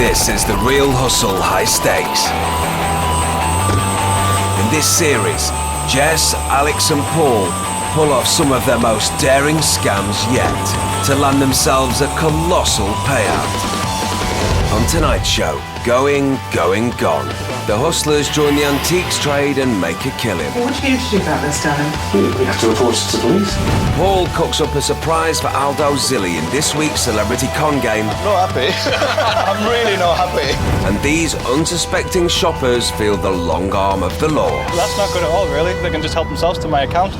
This is the real hustle high stakes. In this series, Jess, Alex and Paul pull off some of their most daring scams yet to land themselves a colossal payout. On tonight's show, Going, Gone. The hustlers join the antiques trade and make a killing. What do you have to do about this, darling? We have to report it to the police. Paul cooks up a surprise for Aldo Zilli in this week's Celebrity Con Game. Not happy. I'm really not happy. And these unsuspecting shoppers feel the long arm of the law. That's not good at all, really. They can just help themselves to my account.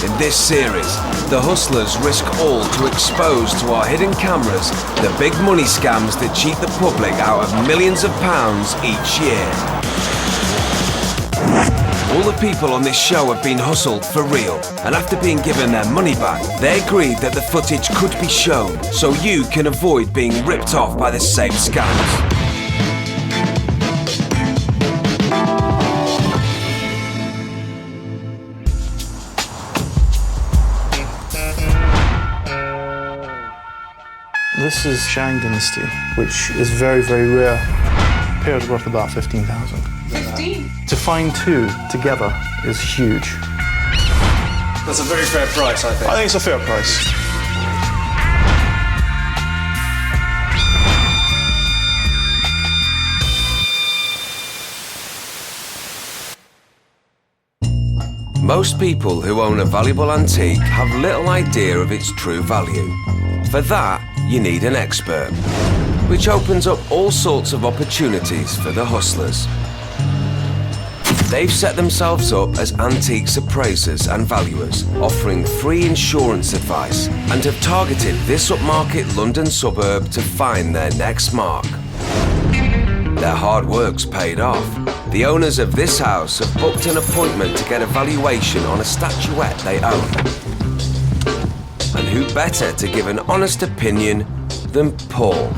In this series, the hustlers risk all to expose to our hidden cameras the big money scams that cheat the public out of millions of pounds each year. All the people on this show have been hustled for real, and after being given their money back, they agreed that the footage could be shown so you can avoid being ripped off by the same scams. This is Shang Dynasty, which is very, very rare. Pair's worth about 15,000. 15? To find two together is huge. That's a very fair price, I think. I think it's a fair price. Most people who own a valuable antique have little idea of its true value. For that, you need an expert, which opens up all sorts of opportunities for the hustlers. They've set themselves up as antiques appraisers and valuers, offering free insurance advice, and have targeted this upmarket London suburb to find their next mark. Their hard work's paid off. The owners of this house have booked an appointment to get a valuation on a statuette they own. And who better to give an honest opinion than Paul?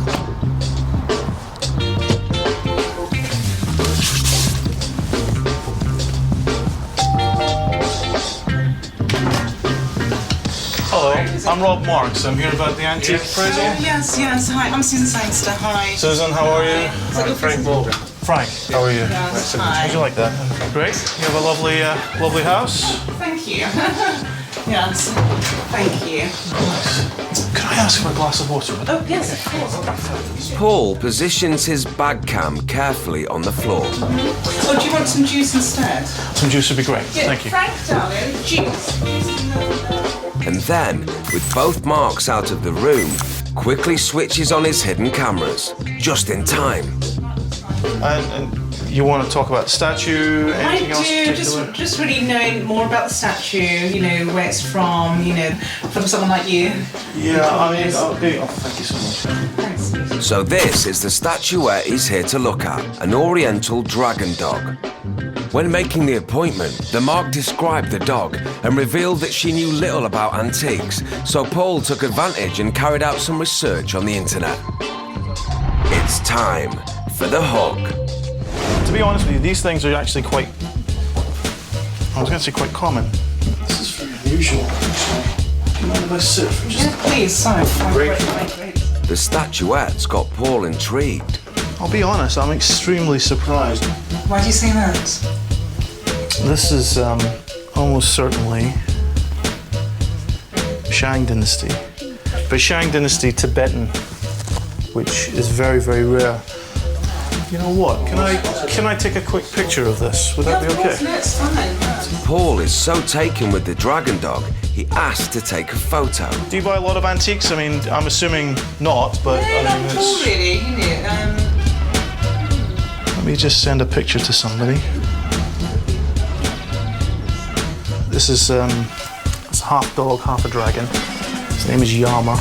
Hello, I'm Rob Marks. I'm here about the antique appraisal. Yes. Hi, I'm Susan Sangster. Hi. Susan, how are you? I'm Frank Morgan. Frank, how are you? Yes, How'd hi. you like that? Great. You have a lovely house. Thank you. Yes, thank you. Can I ask for a glass of water? Oh, yes, of course. Paul positions his bag cam carefully on the floor. Oh, do you want some juice instead? Some juice would be great. Thank you. Frank, darling, juice. And then, with both marks out of the room, quickly switches on his hidden cameras, just in time. And you want to talk about the statue? Anything else I do, particular? just really knowing more about the statue, you know, where it's from, you know, from someone like you. Yeah, I mean, thank you so much. Thanks. So this is the statuette he's here to look at, an Oriental dragon dog. When making the appointment, the mark described the dog and revealed that she knew little about antiques, so Paul took advantage and carried out some research on the internet. It's time for the hook. To be honest with you, these things are actually quite, I was going to say quite common. This is very unusual, actually. Do you mind if I sit for just... Yeah, please, sorry. Great. The statuette's got Paul intrigued. I'll be honest, I'm extremely surprised. Why do you say that? This is almost certainly Shang Dynasty. But Shang Dynasty Tibetan, which is very, very rare. You know what? Can I take a quick picture of this? Would that be okay? No, it's fine. Yeah. Paul is so taken with the dragon dog, he asked to take a photo. Do you buy a lot of antiques? I mean, I'm assuming not, but No, I not mean, at all, really. You know, let me just send a picture to somebody. This is it's half dog, half a dragon. His name is Yama.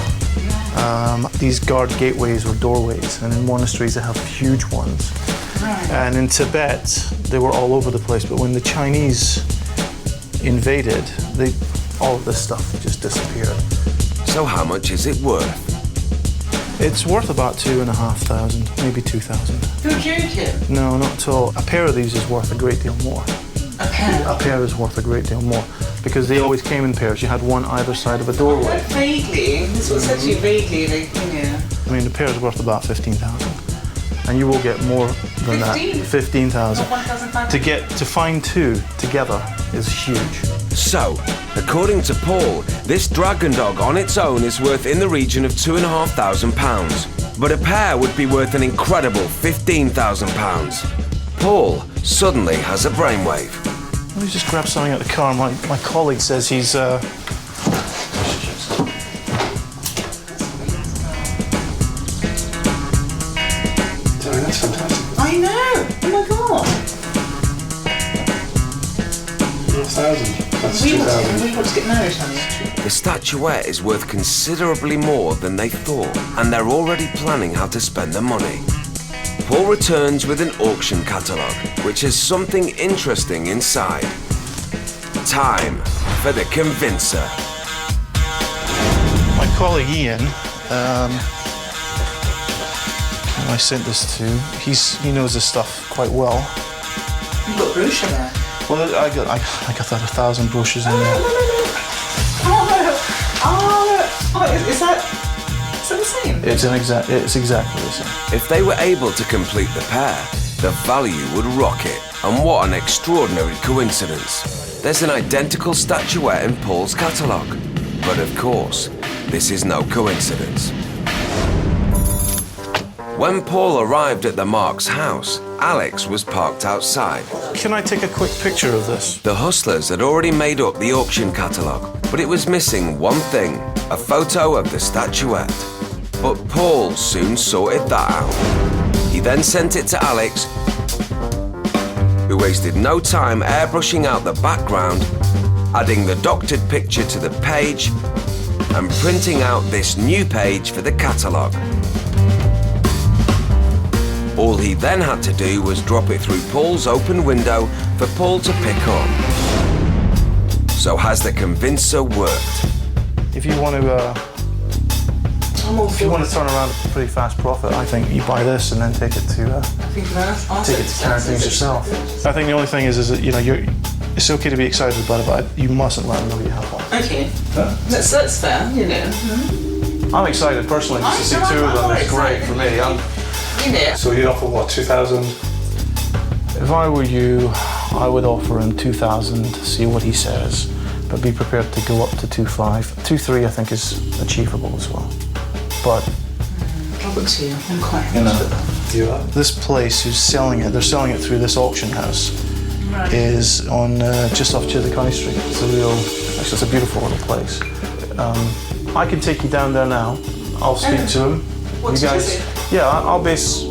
These guard gateways or doorways, and in monasteries they have huge ones. Right. And in Tibet, they were all over the place, but when the Chinese invaded, all of this stuff just disappeared. So how much is it worth? It's worth about 2,500, maybe 2,000. You're joking. No, not at all. A pair of these is worth a great deal more. A pair? A pair is worth a great deal more because they always came in pairs. You had one either side of a doorway. Vaguely. This was said to you vaguely, like, you know. I mean, the pair is worth about 15,000, and you will get more than 15? that. 15,000. Not 1,500? To find two together is huge. So, according to Paul, this dragon dog on its own is worth in the region of £2,500, but a pair would be worth an incredible £15,000. Paul suddenly has a brainwave. Let me just grab something out of the car. My colleague says he's... That's fantastic. I know! Oh my god! 1,000. That's We 2,000. want to get married, honey. The statuette is worth considerably more than they thought, and they're already planning how to spend the money. Paul returns with an auction catalogue, which has something interesting inside. Time for the convincer. My colleague Ian, who I sent this to, he knows this stuff quite well. You've got brochure there. Well, I got that 1,000 brochures in there. Is that the same? It's exactly the same. If they were able to complete the pair, the value would rocket. And what an extraordinary coincidence. There's an identical statuette in Paul's catalogue. But of course, this is no coincidence. When Paul arrived at the Marks' house, Alex was parked outside. Can I take a quick picture of this? The hustlers had already made up the auction catalogue, but it was missing one thing, a photo of the statuette. But Paul soon sorted that out. He then sent it to Alex, who wasted no time airbrushing out the background, adding the doctored picture to the page, and printing out this new page for the catalogue. All he then had to do was drop it through Paul's open window for Paul to pick up. So has the convincer worked? If you want to turn around a pretty fast profit, I think you buy this and then take it to carry things yourself. I think the only thing is that it's okay to be excited about it, but you mustn't let them know you have one. Okay. That's fair, you know. I'm excited personally just to see two of them. It's great for me. So you'd offer what, 2,000? If I were you, I would offer him 2,000 to see what he says, but be prepared to go up to 2,500. 2,300 I think is achievable as well. But I'll look to you. I'm quite happy with that. You are? this place who's selling it, they're selling it through this auction house, Right. is on just off Chillicothe Street. It's a beautiful little place. I can take you down there now. I'll speak to him. What's you guys, it? yeah, I'll base.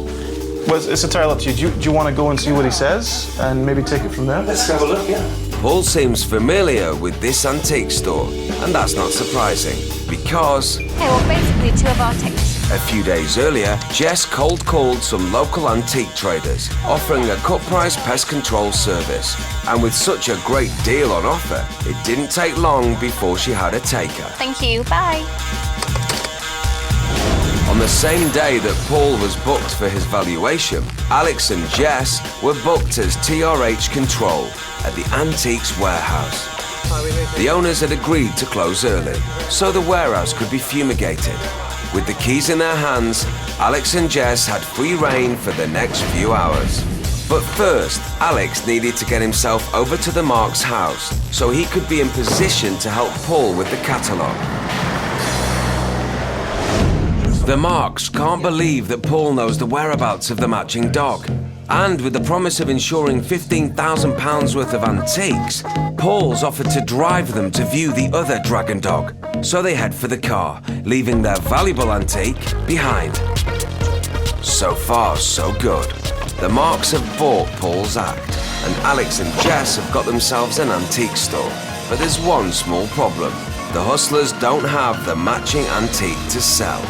Well, it's entirely up to you. Do you want to go and see what he says and maybe take it from there? Let's have a look, yeah. Paul seems familiar with this antique store, and that's not surprising, because Okay, well, basically, two of our technicians. a few days earlier, Jess cold called some local antique traders, offering a cut-price pest control service. And with such a great deal on offer, it didn't take long before she had a taker. Thank you. Bye. On the same day that Paul was booked for his valuation, Alex and Jess were booked as TRH Control at the Antiques Warehouse. The owners had agreed to close early, so the warehouse could be fumigated. With the keys in their hands, Alex and Jess had free rein for the next few hours. But first, Alex needed to get himself over to the Marks' house so he could be in position to help Paul with the catalogue. The Marks can't believe that Paul knows the whereabouts of the matching dog. And with the promise of insuring £15,000 worth of antiques, Paul's offered to drive them to view the other dragon dog. So they head for the car, leaving their valuable antique behind. So far, so good. The Marks have bought Paul's act, and Alex and Jess have got themselves an antique store. But there's one small problem. the hustlers don't have the matching antique to sell.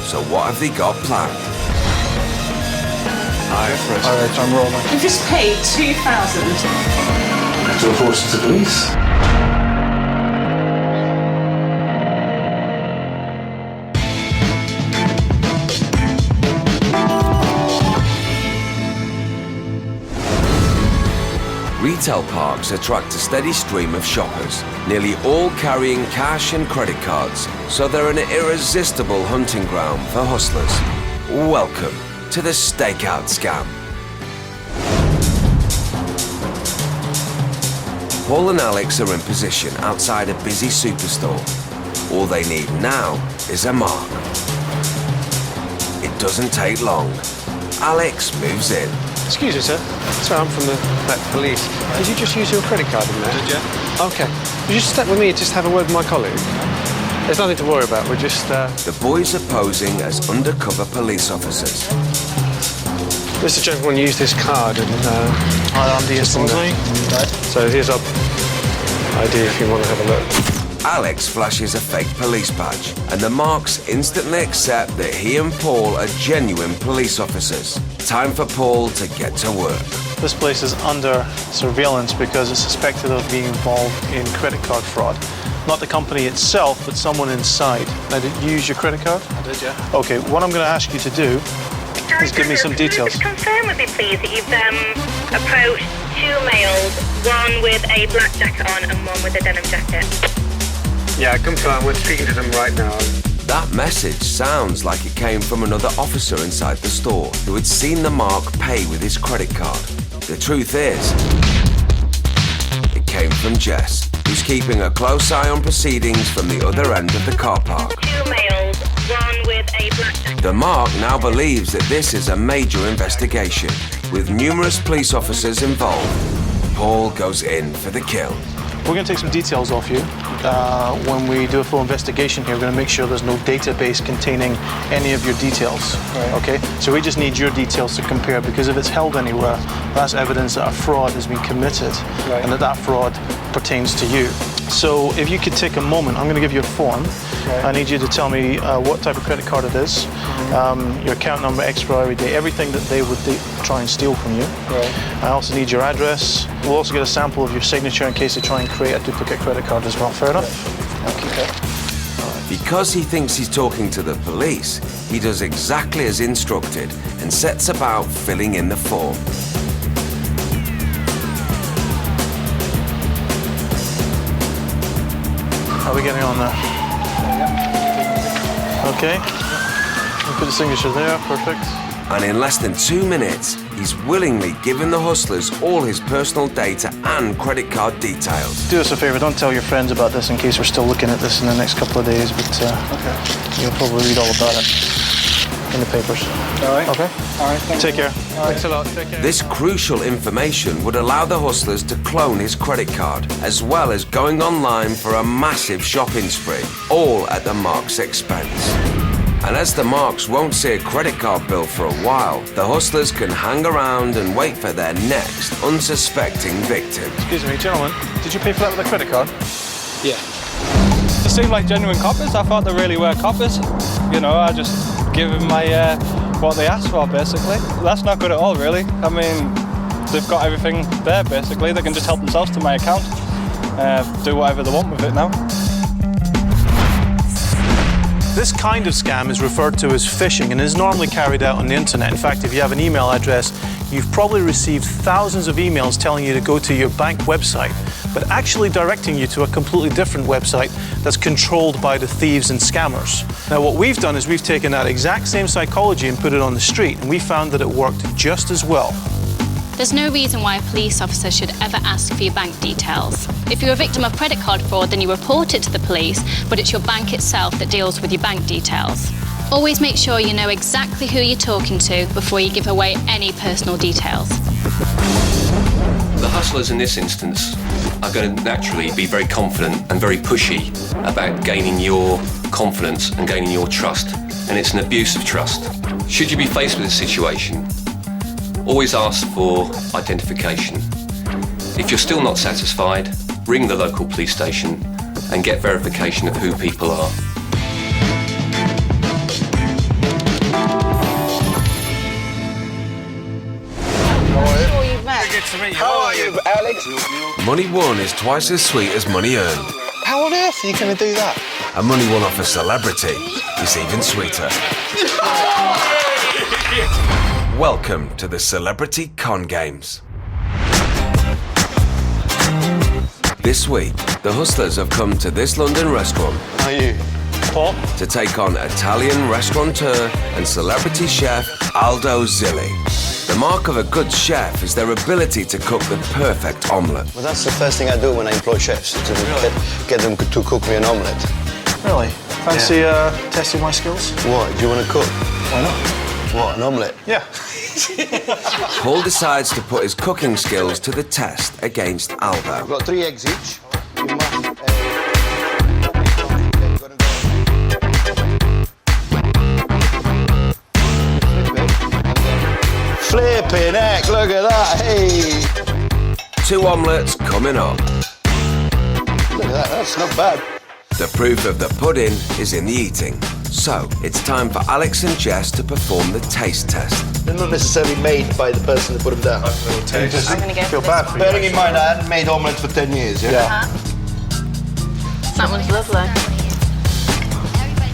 So what have they got planned? Alright, I'm rolling. We've just paid 2,000. To report it to police. Retail parks attract a steady stream of shoppers, nearly all carrying cash and credit cards, so they're an irresistible hunting ground for hustlers. Welcome to the stakeout scam. Paul and Alex are in position outside a busy superstore. All they need now is a mark. It doesn't take long. Alex moves in. Excuse me, sir. Sorry, I'm from the police. Did you just use your credit card in there? Did you? Okay. Would you step with me and just have a word with my colleague? There's nothing to worry about. We're just, The boys are posing as undercover police officers. Mr. Gentleman used this card and, I'm the assembly. so here's our ID if you want to have a look. Alex flashes a fake police badge, and the marks instantly accept that he and Paul are genuine police officers. Time for Paul to get to work. This place is under surveillance because it's suspected of being involved in credit card fraud. Not the company itself, but someone inside. Now, did you use your credit card? I did, yeah. Okay, what I'm going to ask you to do is give me some details. Just confirm with me, please, that you've approached two males, one with a black jacket on and one with a denim jacket. Yeah, confirm. We're speaking to them right now. That message sounds like it came from another officer inside the store who had seen the mark pay with his credit card. The truth is, it came from Jess, who's keeping a close eye on proceedings from the other end of the car park. Two males, one with a black jacket. The mark now believes that this is a major investigation, with numerous police officers involved. Paul goes in for the kill. We're going to take some details off you. When we do a full investigation here, we're going to make sure there's no database containing any of your details. Right. Okay? So we just need your details to compare, because if it's held anywhere, that's evidence that a fraud has been committed, Right. and that fraud pertains to you. So if you could take a moment, I'm going to give you a form. Right. I need you to tell me what type of credit card it is, your account number, expiry date, everything that they would try and steal from you. Right. I also need your address. We'll also get a sample of your signature in case they try and create a duplicate credit card as well. Fair enough? Okay. Because he thinks he's talking to the police, he does exactly as instructed and sets about filling in the form. How are we getting on there? Okay. We'll put the signature there. Perfect. And in less than 2 minutes, he's willingly given the hustlers all his personal data and credit card details. Do us a favor, don't tell your friends about this in case we're still looking at this in the next couple of days, but you'll probably read all about it in the papers. All right. Okay? All right, thank Take you. care. Thanks a lot. Take care. This crucial information would allow the hustlers to clone his credit card, as well as going online for a massive shopping spree, all at the mark's expense. And as the marks won't see a credit card bill for a while, the hustlers can hang around and wait for their next unsuspecting victim. Excuse me, gentlemen, did you pay for that with a credit card? Yeah. They seem like genuine coppers. I thought they really were coppers. You know, I just give them my what they asked for, basically. That's not good at all, really. I mean, they've got everything there, basically. They can just help themselves to my account, do whatever they want with it now. This kind of scam is referred to as phishing and is normally carried out on the internet. In fact, if you have an email address, you've probably received thousands of emails telling you to go to your bank website, but actually directing you to a completely different website that's controlled by the thieves and scammers. Now, what we've done is we've taken that exact same psychology and put it on the street, and we found that it worked just as well. There's no reason why a police officer should ever ask for your bank details. If you're a victim of credit card fraud, then you report it to the police, but it's your bank itself that deals with your bank details. Always make sure you know exactly who you're talking to before you give away any personal details. The hustlers in this instance are going to naturally be very confident and very pushy about gaining your confidence and gaining your trust, and it's an abuse of trust. Should you be faced with this situation, always ask for identification. If you're still not satisfied, ring the local police station and get verification of who people are. How are you, Alex? Money won is twice as sweet as money earned. How on earth are you going to do that? And money won off a celebrity is even sweeter. Welcome to the Celebrity Con Games. This week, the hustlers have come to this London restaurant. How are you? Paul? To take on Italian restaurateur and celebrity chef Aldo Zilli. The mark of a good chef is their ability to cook the perfect omelette. Well, that's the first thing I do when I employ chefs, to get them to cook me an omelette. Really? Fancy testing my skills? What, do you want to cook? Why not? What, an omelette? Yeah. Paul decides to put his cooking skills to the test against Aldo. I've got 3 eggs each. You must... Flipping heck, look at that, hey! 2 omelettes coming up. Look at that, that's not bad. The proof of the pudding is in the eating. So, it's time for Alex and Jess to perform the taste test. They're not necessarily made by the person who put them down. I'm going to go Feel for bad this for one. you. Bearing in mind, I hadn't made omelettes for 10 years, yeah? That one's lovely.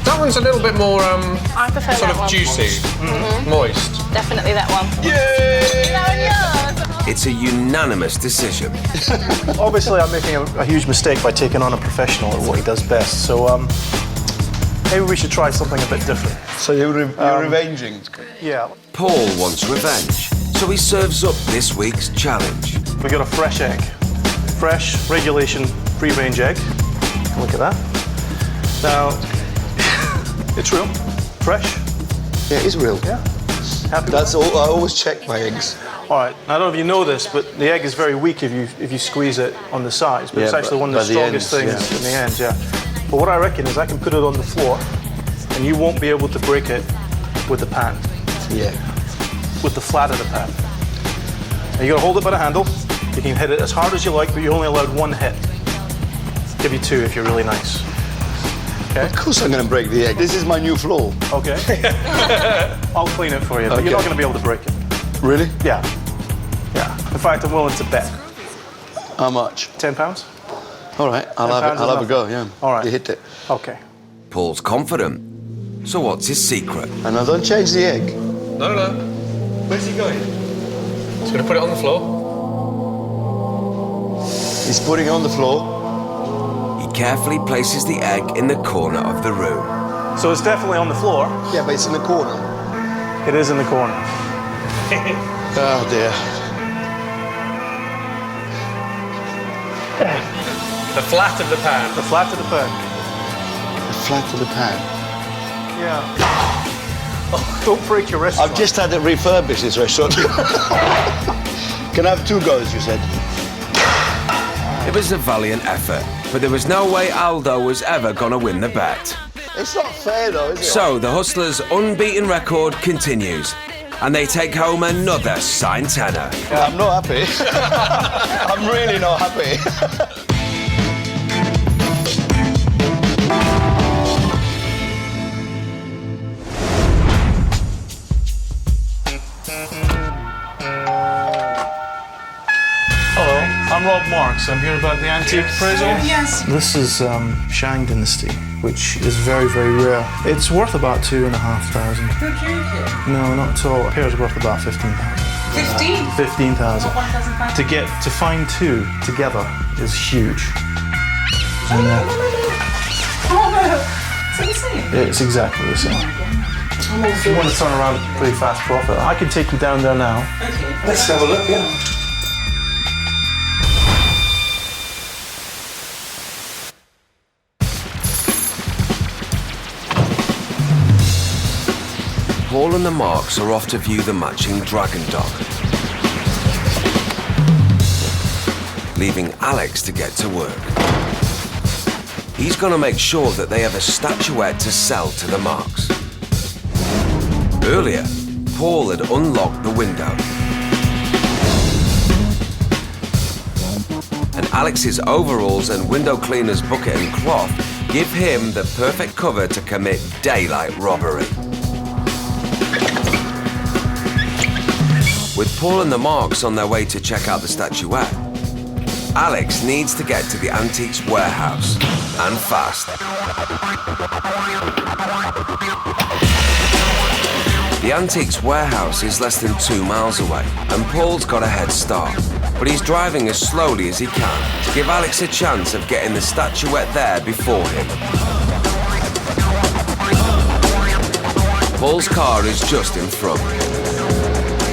That one's a little bit more I prefer sort that of one. juicy, moist. Definitely that one. It's a unanimous decision. Obviously, I'm making a huge mistake by taking on a professional at what he does best. So maybe we should try something a bit different. So you're revenging? Yeah. Paul wants revenge, so he serves up this week's challenge. We got a fresh egg. Fresh, regulation, free-range egg. Look at that. Now, it's real. Fresh. Yeah, it is real. Yeah. Happy That's with all. I always check my eggs. that? All right. Now, I don't know if you know this, but the egg is very weak if you squeeze it on the sides. But Yeah, it's actually but one of the by the strongest ends, things in the end. Yeah. But what I reckon is I can put it on the floor, and you won't be able to break it with the pan. Yeah. With the flat of the pan. And you got to hold it by the handle. You can hit it as hard as you like, but you're only allowed 1 hit. Give you 2 if you're really nice. Okay. Of course I'm going to break the egg. This is my new floor. Okay. I'll clean it for you, but Okay. you're not going to be able to break it. Really? Yeah. Yeah. In fact, I'm willing to bet. How much? £10? All right, I'll have a go, yeah. All right. You hit it. Okay. Paul's confident. So what's his secret? And I don't change the egg. No. Where's he going? He's going to put it on the floor. He's putting it on the floor. He carefully places the egg in the corner of the room. So it's definitely on the floor. Yeah, but it's in the corner. It is in the corner. Oh, dear. The flat of the pan. The flat of the pan. The flat of the pan. Yeah. Oh, don't break your wrist. I've just had it refurbished, this restaurant. Can I have 2 goes, you said? It was a valiant effort, but there was no way Aldo was ever gonna win the bet. It's not fair, though, is it? So the hustlers' unbeaten record continues, and they take home another signed tenner. I'm not happy. I'm really not happy. Hello, I'm Rob Marks. I'm here about the antique appraisal. Yes. This is Shang Dynasty, which is very, very rare. It's worth about 2,500. You're joking. No, not at all. A pair's worth about 15,000. 15? 15,000. 1,500. To find 2 together is huge. Oh no. It's the same. It's exactly the same. If you want to turn around a pretty fast profit, I can take you down there now. Okay. Let's have a look, yeah. Paul and the Marks are off to view the matching dragon dog, leaving Alex to get to work. He's gonna make sure that they have a statuette to sell to the Marks. Earlier, Paul had unlocked the window. and Alex's overalls and window cleaner's bucket and cloth give him the perfect cover to commit daylight robbery. With Paul and the Marks on their way to check out the statuette, Alex needs to get to the antiques warehouse, and fast. The antiques warehouse is less than 2 miles away, and Paul's got a head start. But he's driving as slowly as he can to give Alex a chance of getting the statuette there before him. Paul's car is just in front,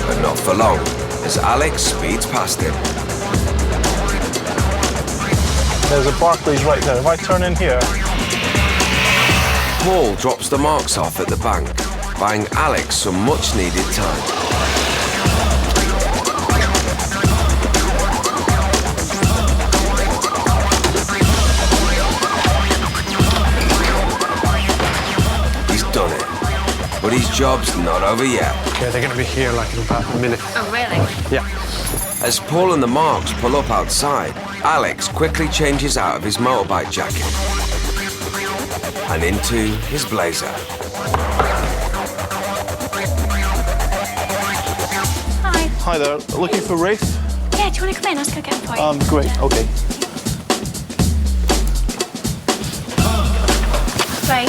but not for long, as Alex speeds past him. There's a Barclays right there. If I turn in here... Paul drops the Marks off at the bank, buying Alex some much-needed time. He's done it, but his job's not over yet. Okay, they're going to be here like in about a minute. Oh, really? Yeah. As Paul and the Marks pull up outside, Alex quickly changes out of his motorbike jacket and into his blazer. Hi. Hi there. Looking for Rafe? Yeah, do you want to come in? I'll go get him for you. Great. Okay. Ray,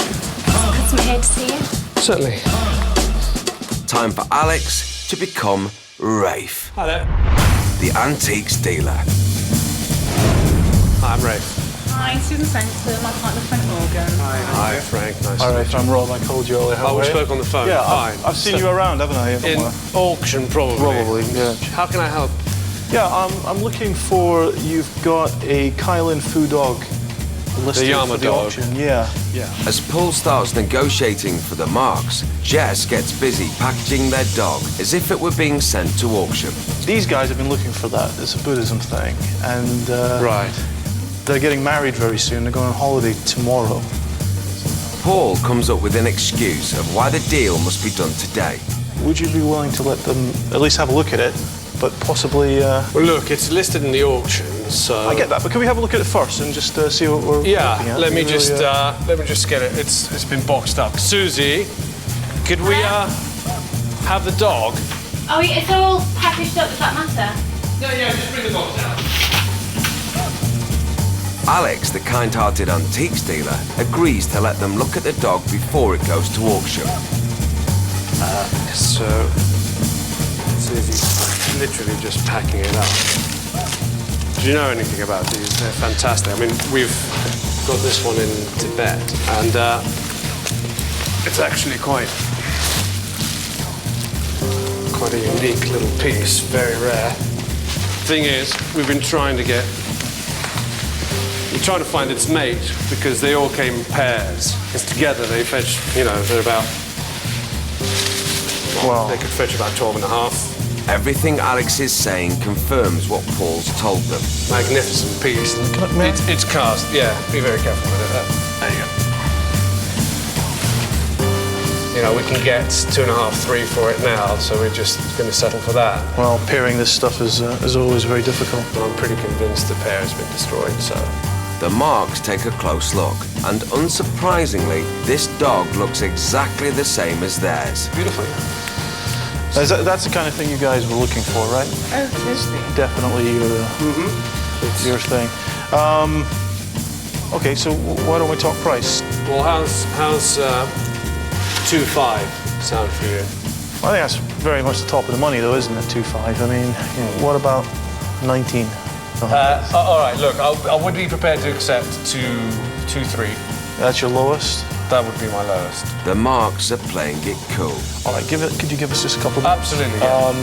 customer here to see you. Certainly. Time for Alex to become Rafe. Hi there. The antiques dealer. Hi, I'm Rafe. Hi, Susan Spencer, my partner Frank Morgan. Hi, Frank. Nice All to right, meet you. I'm Rob. I called you earlier. Oh, we spoke on the phone. Yeah, Fine. I've seen you around, haven't I? In auction, probably. Probably, yeah. How can I help? Yeah, I'm looking for... You've got a Kylan Foo dog listed Yama for the dog. auction. Yeah. As Paul starts negotiating for the Marks, Jess gets busy packaging their dog as if it were being sent to auction. These guys have been looking for that. It's a Buddhism thing. And Right. they're getting married very soon. They're going on holiday tomorrow. Paul comes up with an excuse of why the deal must be done today. Would you be willing to let them at least have a look at it, but possibly... Well, look, it's listed in the auction, so... I get that, but can we have a look at it first and just see what we're looking Yeah, at? let me Really, just get it. It's been boxed up. Susie, could we have the dog? Oh, it's all packaged up, does that matter? Yeah, just bring the box out. Alex, the kind-hearted antiques dealer, agrees to let them look at the dog before it goes to auction. So, Susie's literally just packing it up. Do you know anything about these? They're fantastic. I mean, we've got this one in Tibet, and it's actually quite a unique little piece, very rare. Thing is, we've been trying to find its mate because they all came in pairs. Because together they fetch, they're about... Wow. They could fetch about 12 and a half. Everything Alex is saying confirms what Paul's told them. Magnificent piece. It's cast, yeah. Be very careful with it. There you go. We can get 2.5, 3 for it now, so we're just going to settle for that. Well, pairing this stuff is always very difficult. Well, I'm pretty convinced the pair has been destroyed, so... The Marks take a close look, and unsurprisingly, this dog looks exactly the same as theirs. Beautiful. That's the kind of thing you guys were looking for, right? Oh, totally. Definitely your thing. Okay, so why don't we talk price? Well, how's 2.5 sound for you? I think that's very much the top of the money, though, isn't it? 2.5. I mean, what about 19? All right, look, I would be prepared to accept 2.3. That's your lowest? That would be my lowest. The Marks are playing it cool. All right, could you give us just a couple? Absolutely. Yeah.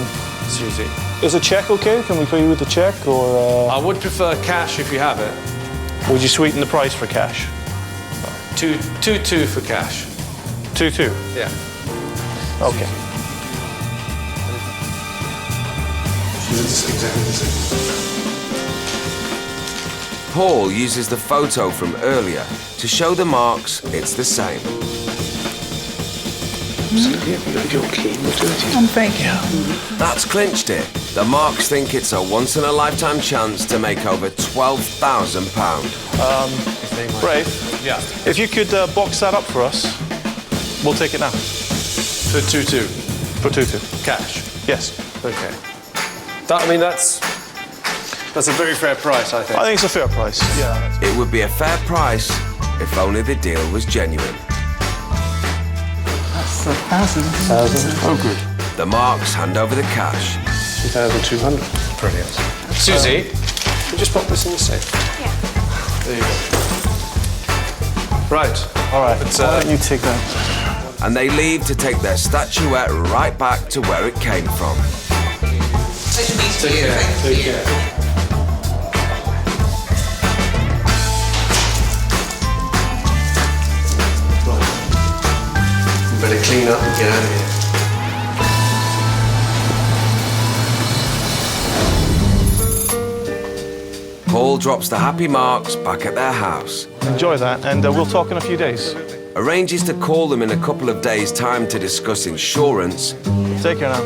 Susie. Is a check okay? Can we pay you with a check, or? I would prefer cash if you have it. Would you sweeten the price for cash? 2.2 for cash. 2.2. Yeah. Okay. Exactly the same. Paul uses the photo from earlier to show the Marks it's the same. Absolutely. If you're keen, we'll do it. I'm very keen. That's clinched it. The Marks think it's a once-in-a-lifetime chance to make over £12,000. Brave, Yeah. if you could box that up for us, we'll take it now. For 2-2. For 2-2. Cash. Yes. Okay. That's a very fair price, I think. I think it's a fair price. Yeah. It would be a fair price if only the deal was genuine. That's 1,000. Oh, good. The Marks hand over the cash. 2,200. Brilliant. Susie, can you just pop this in the safe? Yeah. There you go. Right. All right. But, why don't you take that? And they leave to take their statuette right back to where it came from. Pleasure meeting you. Thank Take you. care. You better clean up and get out of here. Paul drops the happy Marks back at their house. Enjoy that, and we'll talk in a few days. Arranges to call them in a couple of days' time to discuss insurance, Take care now.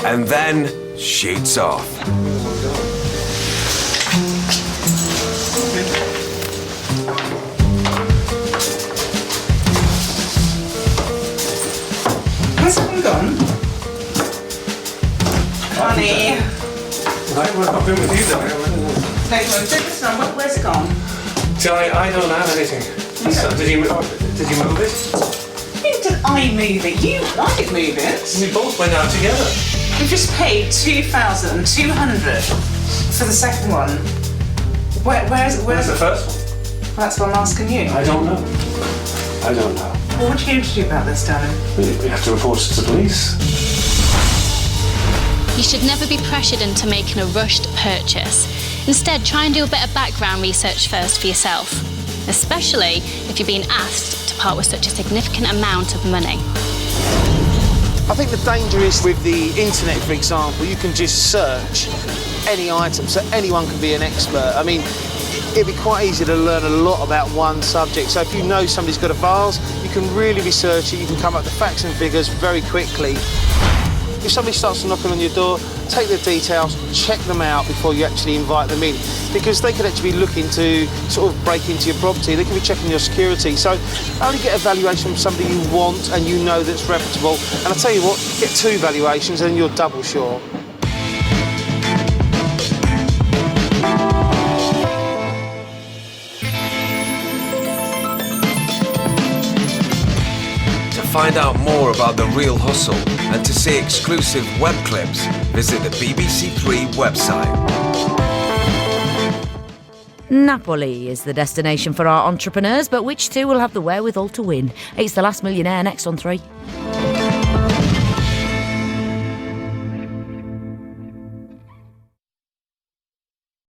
and then shoots off. Where's everyone gone? Honey. Right, well, I've been with you, darling. No, take this number. Where's it gone? See, I don't have anything. So, did you move it? Did I move it? You I didn't move it. We both went out together. We've just paid 2,200 for the second one. Where's Where's the first one? Well, that's what I'm asking you. I don't know. I don't know. What would you going to do about this, darling? We have to report it to the police. You should never be pressured into making a rushed purchase. Instead, try and do a bit of background research first for yourself, especially if you're being asked to part with such a significant amount of money. I think the danger is with the internet, for example, you can just search any item, so anyone can be an expert. I mean, it'd be quite easy to learn a lot about one subject. So if you know somebody's got a vase, you can really research it, you can come up with the facts and figures very quickly. If somebody starts knocking on your door, take the details, check them out before you actually invite them in, because they could actually be looking to sort of break into your property. They could be checking your security. So only get a valuation from somebody you want and you know that's reputable. And I'll tell you what, get 2 valuations and you're double sure. To find out more about the real hustle and to see exclusive web clips, visit the BBC Three website. Napoli is the destination for our entrepreneurs, but which two will have the wherewithal to win? It's The Last Millionaire next on 3.